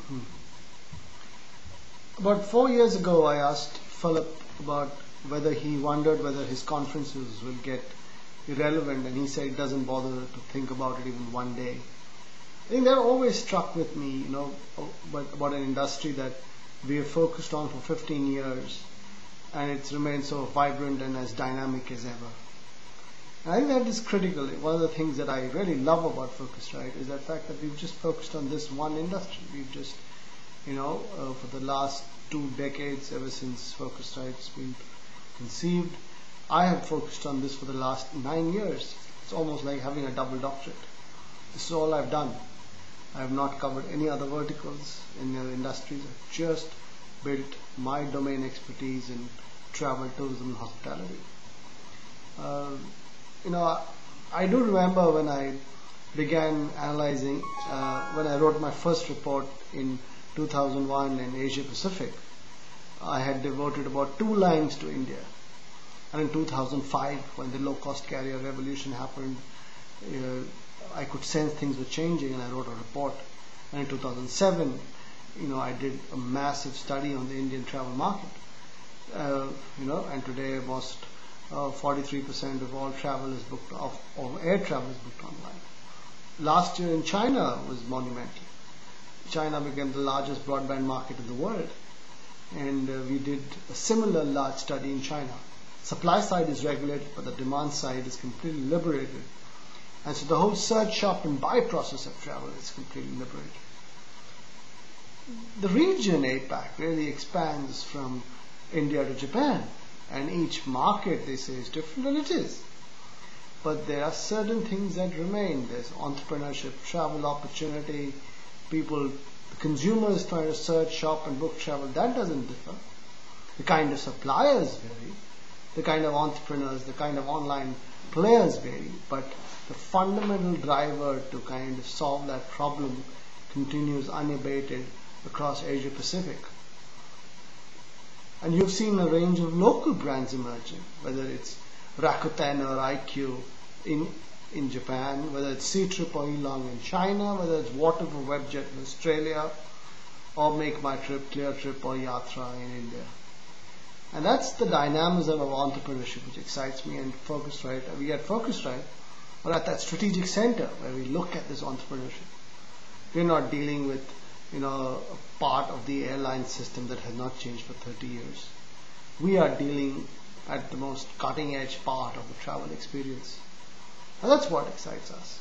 Hmm. About 4 years ago, I asked Philip about whether he wondered whether his conferences will get irrelevant, and he said it doesn't bother to think about it even one day. I think that always struck with me, about an industry that we have focused on for 15 years, and it's remained so vibrant and as dynamic as ever. And I think that is critical. One of the things that I really love about Focusrite is the fact that we've just focused on this one industry. We've just, for the last 2 decades, ever since Focusrite's been conceived, I have focused on this for the last 9 years. It's almost like having a double doctorate. This is all I've done. I have not covered any other verticals in the industries. I've just built my domain expertise in travel, tourism, and hospitality. I do remember when I began analyzing, when I wrote my first report in 2001 in Asia Pacific, I had devoted about 2 lines to India. And in 2005, when the low-cost carrier revolution happened, I could sense things were changing, and I wrote a report. And in 2007, I did a massive study on the Indian travel market. And today almost 43% of all travel is booked off, or air travel is booked online. Last year in China was monumental. China became the largest broadband market in the world, and we did a similar large study in China. Supply side is regulated, but the demand side is completely liberated. And so the whole search, shop, and buy process of travel is completely liberated. The region APAC really expands from India to Japan, and each market, they say, is different, and it is. But there are certain things that remain. There's entrepreneurship, travel opportunity, the consumers trying to search, shop, and book travel. That doesn't differ. The kind of suppliers vary. The kind of entrepreneurs, the kind of online players vary. But the fundamental driver to kind of solve that problem continues unabated across Asia Pacific. And you've seen a range of local brands emerging, whether it's Rakuten or iQ in Japan, whether it's Ctrip or Elong in China, whether it's Water for Webjet in Australia, or Make My Trip, Cleartrip, or Yatra in India. And that's the dynamism of entrepreneurship which excites me. And Focusrite, we at Focusrite are at that strategic center where we look at this entrepreneurship. We're not dealing with a part of the airline system that has not changed for 30 years. We are dealing at the most cutting edge part of the travel experience. And that's what excites us.